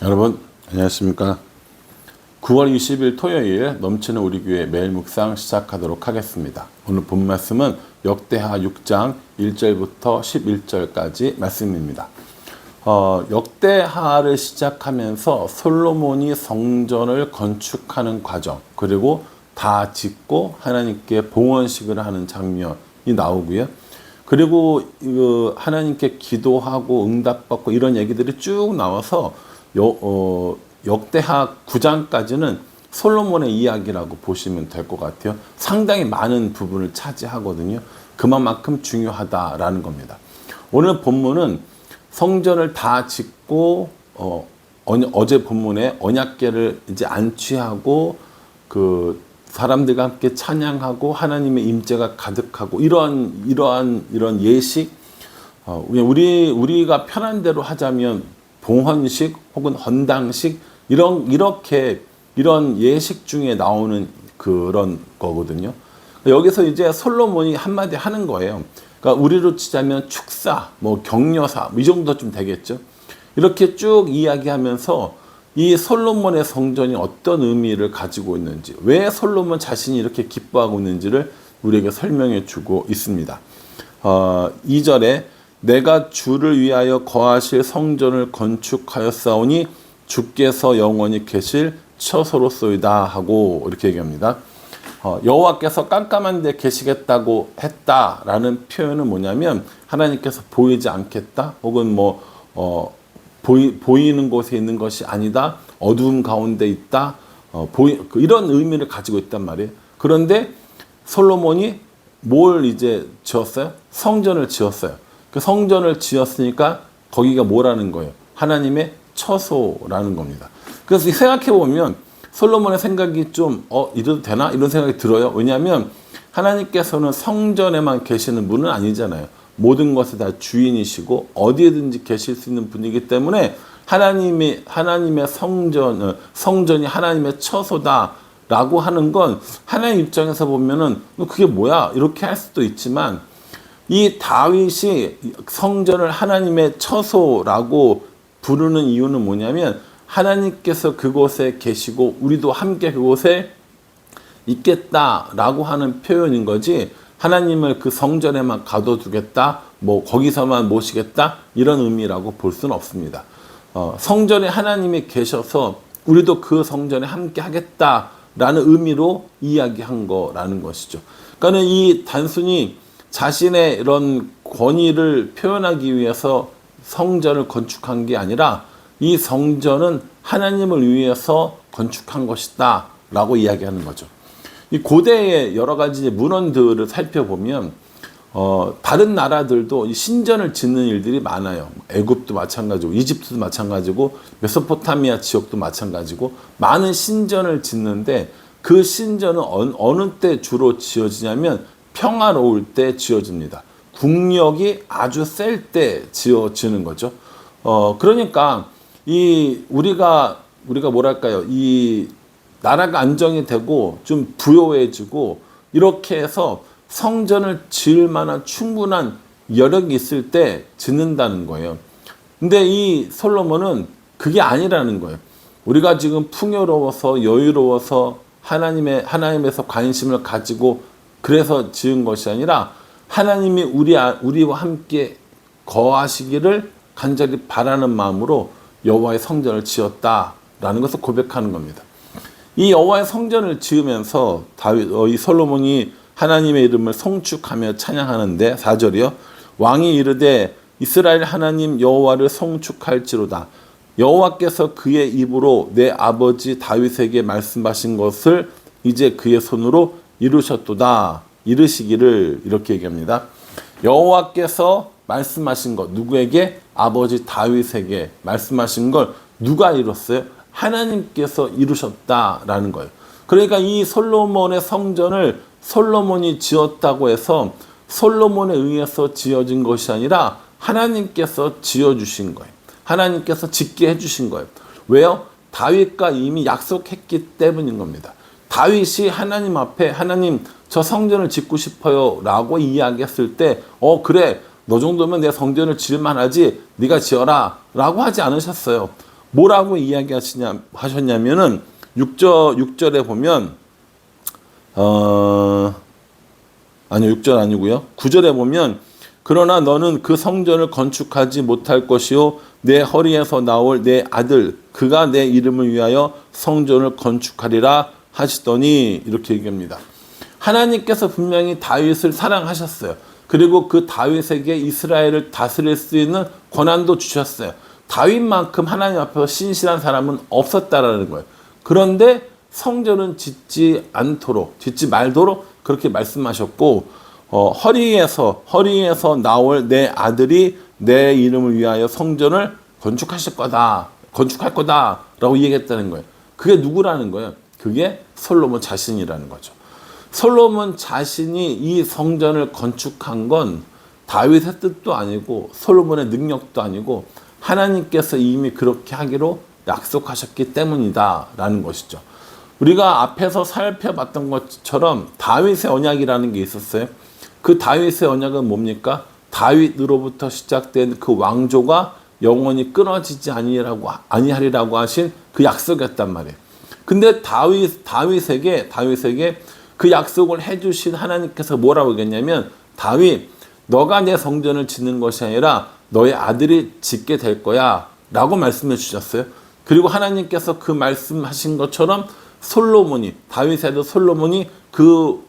여러분 안녕하십니까. 9월 20일 토요일 넘치는 우리 교회 매일 묵상 시작하도록 하겠습니다. 오늘 본 말씀은 역대하 6장 1절부터 11절까지 말씀입니다. 역대하를 시작하면서 솔로몬이 성전을 건축하는 과정, 그리고 다 짓고 하나님께 봉헌식을 하는 장면이 나오고요. 그리고 하나님께 기도하고 응답받고 이런 얘기들이 쭉 나와서 역대하 9장까지는 솔로몬의 이야기라고 보시면 될 것 같아요. 상당히 많은 부분을 차지하거든요. 그만큼 중요하다라는 겁니다. 오늘 본문은 성전을 다 짓고 어제 본문에 언약궤를 이제 안취하고 그 사람들과 함께 찬양하고 하나님의 임재가 가득하고 이런 예식, 우리가 편한 대로 하자면 봉헌식 혹은 헌당식 이런 예식 중에 나오는 그런 거거든요. 여기서 이제 솔로몬이 한마디 하는 거예요. 그러니까 우리로 치자면 축사, 격려사 이 정도 좀 되겠죠. 이렇게 쭉 이야기하면서 이 솔로몬의 성전이 어떤 의미를 가지고 있는지, 왜 솔로몬 자신이 이렇게 기뻐하고 있는지를 우리에게 설명해 주고 있습니다. 2절에 내가 주를 위하여 거하실 성전을 건축하였사오니 주께서 영원히 계실 처소로소이다 하고 이렇게 얘기합니다. 여호와께서 깜깜한 데 계시겠다고 했다라는 표현은 뭐냐면 하나님께서 보이지 않겠다 혹은 보이는 곳에 있는 것이 아니다, 어두움 가운데 있다, 이런 의미를 가지고 있단 말이에요. 그런데 솔로몬이 뭘 이제 지었어요? 성전을 지었어요. 그 성전을 지었으니까 거기가 뭐라는 거예요? 하나님의 처소라는 겁니다. 그래서 생각해 보면 솔로몬의 생각이 좀 이래도 되나? 이런 생각이 들어요. 왜냐하면 하나님께서는 성전에만 계시는 분은 아니잖아요. 모든 것에 다 주인이시고 어디에든지 계실 수 있는 분이기 때문에 하나님의 성전이 하나님의 처소다라고 하는 건 하나님 입장에서 보면은 그게 뭐야? 이렇게 할 수도 있지만 이 다윗이 성전을 하나님의 처소라고 부르는 이유는 뭐냐면 하나님께서 그곳에 계시고 우리도 함께 그곳에 있겠다라고 하는 표현인 거지, 하나님을 그 성전에만 가둬두겠다, 거기서만 모시겠다 이런 의미라고 볼 수는 없습니다. 성전에 하나님이 계셔서 우리도 그 성전에 함께 하겠다라는 의미로 이야기한 거라는 것이죠. 그러니까 이 단순히 자신의 이런 권위를 표현하기 위해서 성전을 건축한 게 아니라 이 성전은 하나님을 위해서 건축한 것이다 라고 이야기하는 거죠. 이 고대의 여러 가지 문헌들을 살펴보면 다른 나라들도 이 신전을 짓는 일들이 많아요. 애굽도 마찬가지고 이집트도 마찬가지고 메소포타미아 지역도 마찬가지고 많은 신전을 짓는데 그 신전은 어느 때 주로 지어지냐면 평화로울 때 지어집니다. 국력이 아주 셀 때 지어지는 거죠. 그러니까 우리가 뭐랄까요, 이 나라가 안정이 되고 좀 부요해지고 이렇게 해서 성전을 지을 만한 충분한 여력이 있을 때 짓는다는 거예요. 근데 이 솔로몬은 그게 아니라는 거예요. 우리가 지금 풍요로워서 여유로워서 하나님에서 관심을 가지고 그래서 지은 것이 아니라 하나님이 우리와 함께 거하시기를 간절히 바라는 마음으로 여호와의 성전을 지었다라는 것을 고백하는 겁니다. 이 여호와의 성전을 지으면서 이 솔로몬이 하나님의 이름을 송축하며 찬양하는데 4절이요. 왕이 이르되 이스라엘 하나님 여호와를 송축할지로다. 여호와께서 그의 입으로 내 아버지 다윗에게 말씀하신 것을 이제 그의 손으로 이루셨도다. 이르시기를, 이렇게 얘기합니다. 여호와께서 말씀하신 것, 누구에게? 아버지 다윗에게 말씀하신 걸 누가 이뤘어요? 하나님께서 이루셨다라는 거예요. 그러니까 이 솔로몬의 성전을 솔로몬이 지었다고 해서 솔로몬에 의해서 지어진 것이 아니라 하나님께서 지어주신 거예요. 하나님께서 짓게 해주신 거예요. 왜요? 다윗과 이미 약속했기 때문인 겁니다. 다윗이 하나님 앞에 하나님 저 성전을 짓고 싶어요 라고 이야기했을 때 그래 너 정도면 내 성전을 지을 만하지 네가 지어라 라고 하지 않으셨어요. 뭐라고 하셨냐면은 6절에 보면 아니요, 6절 아니고요. 9절에 보면 그러나 너는 그 성전을 건축하지 못할 것이요 내 허리에서 나올 내 아들 그가 내 이름을 위하여 성전을 건축하리라 하시더니 이렇게 얘기합니다. 하나님께서 분명히 다윗을 사랑하셨어요. 그리고 그 다윗에게 이스라엘을 다스릴 수 있는 권한도 주셨어요. 다윗만큼 하나님 앞에서 신실한 사람은 없었다라는 거예요. 그런데 성전은 짓지 말도록 그렇게 말씀하셨고, 허리에서 나올 내 아들이 내 이름을 위하여 성전을 건축할 거다라고 얘기했다는 거예요. 그게 누구라는 거예요? 그게 솔로몬 자신이라는 거죠. 솔로몬 자신이 이 성전을 건축한 건 다윗의 뜻도 아니고 솔로몬의 능력도 아니고 하나님께서 이미 그렇게 하기로 약속하셨기 때문이다라는 것이죠. 우리가 앞에서 살펴봤던 것처럼 다윗의 언약이라는 게 있었어요. 그 다윗의 언약은 뭡니까? 다윗으로부터 시작된 그 왕조가 영원히 끊어지지 아니하리라고 하신 그 약속이었단 말이에요. 근데 다윗에게 그 약속을 해주신 하나님께서 뭐라고 얘기했냐면, 다윗, 너가 내 성전을 짓는 것이 아니라 너의 아들이 짓게 될 거야 라고 말씀해 주셨어요. 그리고 하나님께서 그 말씀하신 것처럼 다윗의 아들 솔로몬이 그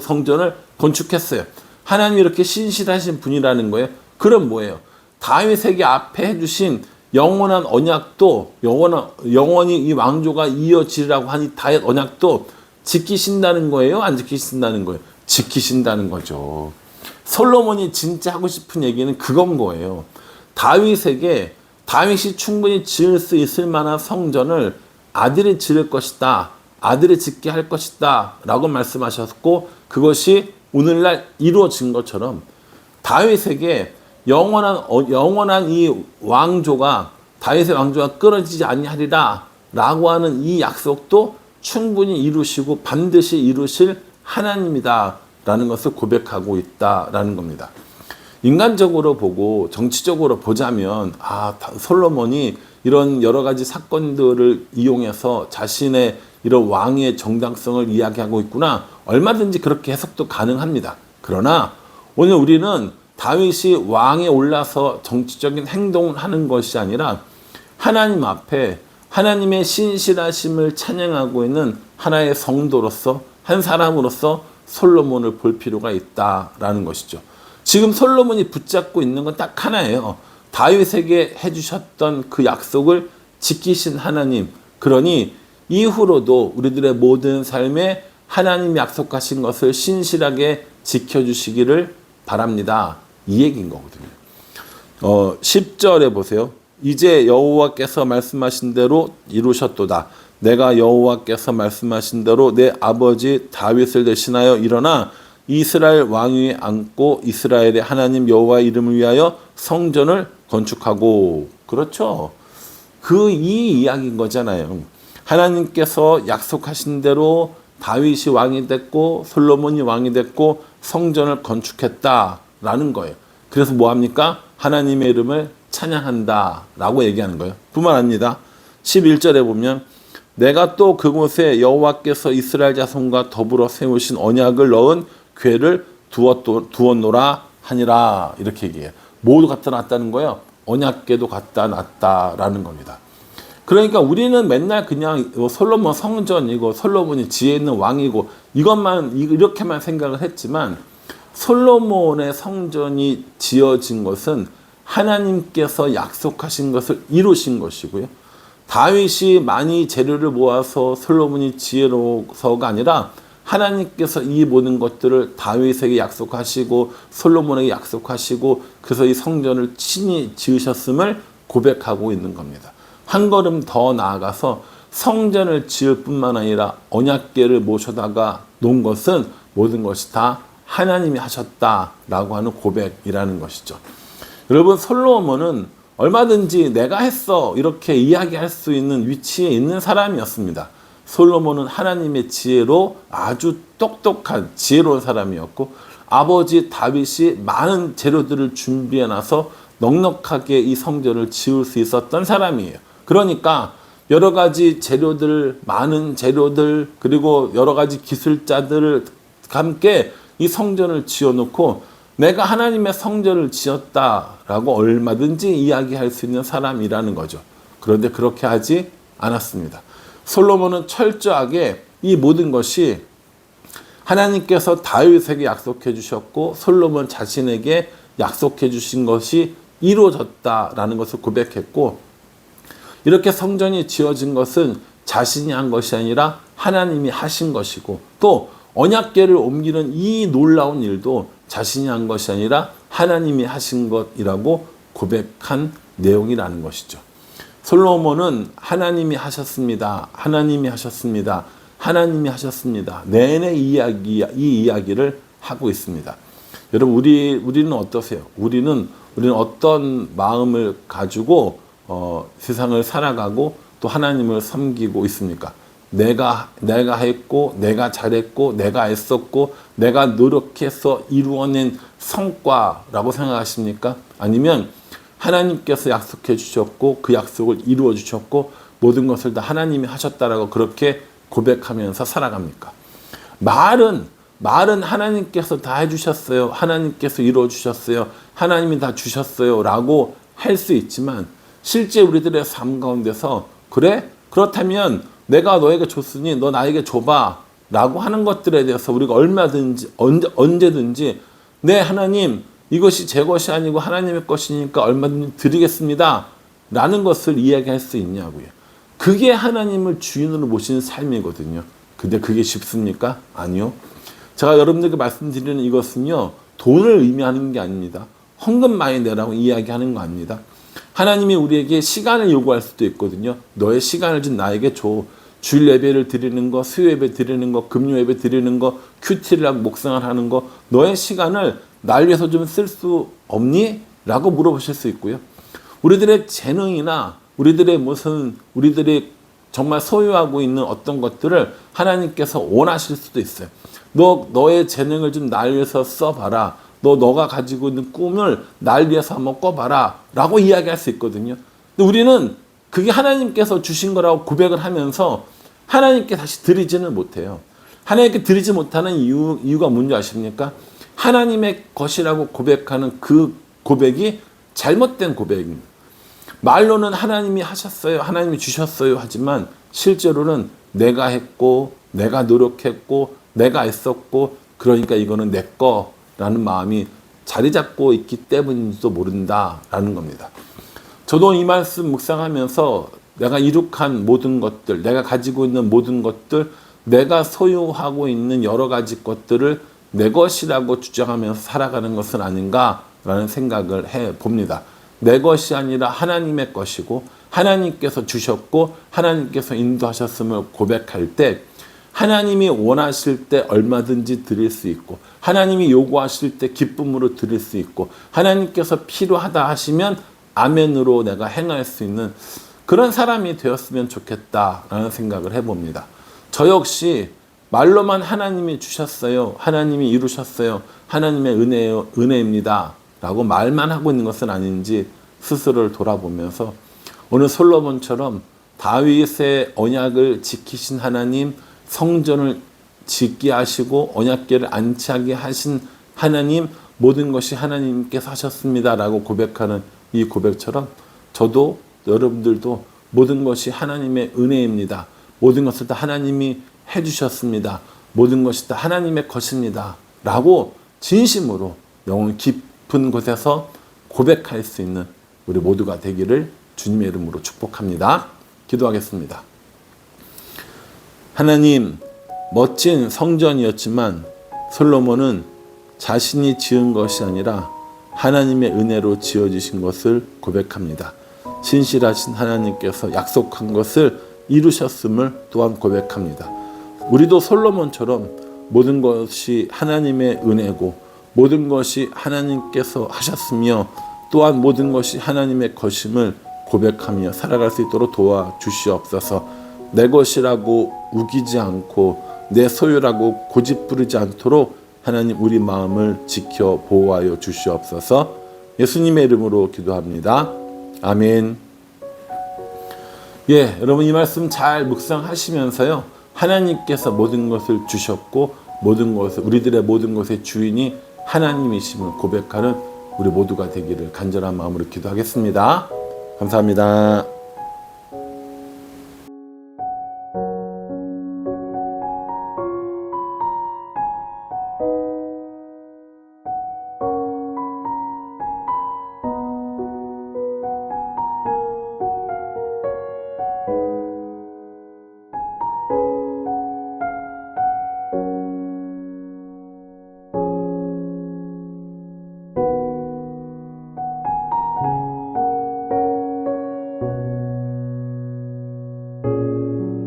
성전을 건축했어요. 하나님이 이렇게 신실하신 분이라는 거예요. 그럼 뭐예요? 다윗에게 앞에 해주신 영원한 언약도 영원히 이 왕조가 이어지라고 하니 다윗 언약도 지키신다는 거예요? 안 지키신다는 거예요? 지키신다는 거죠. 솔로몬이 진짜 하고 싶은 얘기는 그건 거예요. 다윗이 충분히 지을 수 있을 만한 성전을 아들이 지을 것이다. 아들이 짓게 할 것이다. 라고 말씀하셨고, 그것이 오늘날 이루어진 것처럼 다윗에게 영원한 이 다윗의 왕조가 끊어지지 아니하리라 라고 하는 이 약속도 충분히 이루시고 반드시 이루실 하나님이다 라는 것을 고백하고 있다라는 겁니다. 인간적으로 보고 정치적으로 보자면 솔로몬이 이런 여러 가지 사건들을 이용해서 자신의 이런 왕의 정당성을 이야기하고 있구나, 얼마든지 그렇게 해석도 가능합니다. 그러나 오늘 우리는 다윗이 왕에 올라서 정치적인 행동을 하는 것이 아니라 하나님 앞에 하나님의 신실하심을 찬양하고 있는 하나의 성도로서, 한 사람으로서 솔로몬을 볼 필요가 있다라는 것이죠. 지금 솔로몬이 붙잡고 있는 건 딱 하나예요. 다윗에게 해주셨던 그 약속을 지키신 하나님. 그러니 이후로도 우리들의 모든 삶에 하나님이 약속하신 것을 신실하게 지켜주시기를 바랍니다. 이 얘기인 거거든요. 10절에 보세요. 이제 여호와께서 말씀하신 대로 이루셨도다. 내가 여호와께서 말씀하신 대로 내 아버지 다윗을 대신하여 일어나 이스라엘 왕위에 앉고 이스라엘의 하나님 여호와의 이름을 위하여 성전을 건축하고. 그렇죠. 이 이야기인 거잖아요. 하나님께서 약속하신 대로 다윗이 왕이 됐고 솔로몬이 왕이 됐고 성전을 건축했다라는 거예요. 그래서 뭐합니까? 하나님의 이름을 찬양한다라고 얘기하는 거예요. 뿐만 아닙니다. 11절에 보면 내가 또 그곳에 여호와께서 이스라엘 자손과 더불어 세우신 언약을 넣은 궤를 두었노라 하니라. 이렇게 얘기해요. 모두 갖다 놨다는 거예요. 언약궤도 갖다 놨다라는 겁니다. 그러니까 우리는 맨날 그냥 솔로몬 성전이고 솔로몬이 지혜 있는 왕이고 이렇게만 생각을 했지만, 솔로몬의 성전이 지어진 것은 하나님께서 약속하신 것을 이루신 것이고요. 다윗이 많이 재료를 모아서 솔로몬이 지혜로워서가 아니라 하나님께서 이 모든 것들을 다윗에게 약속하시고 솔로몬에게 약속하시고 그래서 이 성전을 친히 지으셨음을 고백하고 있는 겁니다. 한 걸음 더 나아가서 성전을 지을 뿐만 아니라 언약궤를 모셔다가 놓은 것은 모든 것이 다 하나님이 하셨다라고 하는 고백이라는 것이죠. 여러분, 솔로몬은 얼마든지 내가 했어 이렇게 이야기할 수 있는 위치에 있는 사람이었습니다. 솔로몬은 하나님의 지혜로 아주 똑똑한 지혜로운 사람이었고, 아버지 다윗이 많은 재료들을 준비해 놔서 넉넉하게 이 성전을 지을 수 있었던 사람이에요. 그러니까 여러 가지 재료들, 많은 재료들, 그리고 여러 가지 기술자들을 함께 이 성전을 지어놓고 내가 하나님의 성전을 지었다라고 얼마든지 이야기할 수 있는 사람이라는 거죠. 그런데 그렇게 하지 않았습니다. 솔로몬은 철저하게 이 모든 것이 하나님께서 다윗에게 약속해 주셨고 솔로몬 자신에게 약속해 주신 것이 이루어졌다라는 것을 고백했고, 이렇게 성전이 지어진 것은 자신이 한 것이 아니라 하나님이 하신 것이고, 또 언약궤를 옮기는 이 놀라운 일도 자신이 한 것이 아니라 하나님이 하신 것이라고 고백한 내용이라는 것이죠. 솔로몬은 하나님이 하셨습니다. 하나님이 하셨습니다. 하나님이 하셨습니다. 내내 이 이야기를 하고 있습니다. 여러분, 우리는 어떠세요? 우리는 어떤 마음을 가지고 세상을 살아가고 또 하나님을 섬기고 있습니까? 내가 했고, 내가 잘했고, 내가 애썼고, 내가 노력해서 이루어낸 성과라고 생각하십니까? 아니면 하나님께서 약속해 주셨고 그 약속을 이루어 주셨고 모든 것을 다 하나님이 하셨다라고 그렇게 고백하면서 살아갑니까? 말은 하나님께서 다 해주셨어요. 하나님께서 이루어 주셨어요. 하나님이 다 주셨어요. 라고 할 수 있지만 실제 우리들의 삶 가운데서 그래? 그렇다면 내가 너에게 줬으니 너 나에게 줘봐 라고 하는 것들에 대해서 우리가 얼마든지 언제든지 네 하나님 이것이 제 것이 아니고 하나님의 것이니까 얼마든지 드리겠습니다 라는 것을 이야기할 수 있냐고요. 그게 하나님을 주인으로 모시는 삶이거든요. 근데 그게 쉽습니까? 아니요. 제가 여러분들께 말씀드리는 이것은요, 돈을 의미하는 게 아닙니다. 헌금 많이 내라고 이야기하는 거 아닙니다. 하나님이 우리에게 시간을 요구할 수도 있거든요. 너의 시간을 좀 나에게 줘. 주일 예배를 드리는 거, 수요 예배 드리는 거, 금요 예배 드리는 거, 큐티를 하고 묵상을 하는 거, 너의 시간을 날 위해서 좀 쓸 수 없니? 라고 물어보실 수 있고요. 우리들의 재능이나 우리들이 정말 소유하고 있는 어떤 것들을 하나님께서 원하실 수도 있어요. 너의 재능을 좀 날 위해서 써봐라. 너가 가지고 있는 꿈을 날 위해서 한번 꿔봐라. 라고 이야기할 수 있거든요. 근데 우리는 그게 하나님께서 주신 거라고 고백을 하면서 하나님께 다시 드리지는 못해요. 하나님께 드리지 못하는 이유가 뭔지 아십니까? 하나님의 것이라고 고백하는 그 고백이 잘못된 고백입니다. 말로는 하나님이 하셨어요. 하나님이 주셨어요. 하지만 실제로는 내가 했고 내가 노력했고 내가 애썼고 그러니까 이거는 내 거라는 마음이 자리 잡고 있기 때문인지도 모른다라는 겁니다. 저도 이 말씀 묵상하면서 내가 이룩한 모든 것들, 내가 가지고 있는 모든 것들, 내가 소유하고 있는 여러 가지 것들을 내 것이라고 주장하면서 살아가는 것은 아닌가라는 생각을 해봅니다. 내 것이 아니라 하나님의 것이고 하나님께서 주셨고 하나님께서 인도하셨음을 고백할 때 하나님이 원하실 때 얼마든지 드릴 수 있고 하나님이 요구하실 때 기쁨으로 드릴 수 있고 하나님께서 필요하다 하시면 아멘으로 내가 행할 수 있는 그런 사람이 되었으면 좋겠다라는 생각을 해봅니다. 저 역시 말로만 하나님이 주셨어요. 하나님이 이루셨어요. 하나님의 은혜입니다. 라고 말만 하고 있는 것은 아닌지 스스로를 돌아보면서 오늘 솔로몬처럼 다윗의 언약을 지키신 하나님, 성전을 짓게 하시고 언약궤를 안치하게 하신 하나님, 모든 것이 하나님께서 하셨습니다. 라고 고백하는 이 고백처럼 저도 여러분들도 모든 것이 하나님의 은혜입니다. 모든 것을 다 하나님이 해주셨습니다. 모든 것이 다 하나님의 것입니다. 라고 진심으로 영혼 깊은 곳에서 고백할 수 있는 우리 모두가 되기를 주님의 이름으로 축복합니다. 기도하겠습니다. 하나님, 멋진 성전이었지만 솔로몬은 자신이 지은 것이 아니라 하나님의 은혜로 지어지신 것을 고백합니다. 신실하신 하나님께서 약속한 것을 이루셨음을 또한 고백합니다. 우리도 솔로몬처럼 모든 것이 하나님의 은혜고 모든 것이 하나님께서 하셨으며 또한 모든 것이 하나님의 것임을 고백하며 살아갈 수 있도록 도와주시옵소서. 내 것이라고 우기지 않고 내 소유라고 고집 부리지 않도록 하나님 우리 마음을 지켜 보호하여 주시옵소서. 예수님의 이름으로 기도합니다. 아멘. 예, 여러분 이 말씀 잘 묵상하시면서요. 하나님께서 모든 것을 주셨고 모든 것을 우리들의 모든 것의 주인이 하나님이심을 고백하는 우리 모두가 되기를 간절한 마음으로 기도하겠습니다. 감사합니다.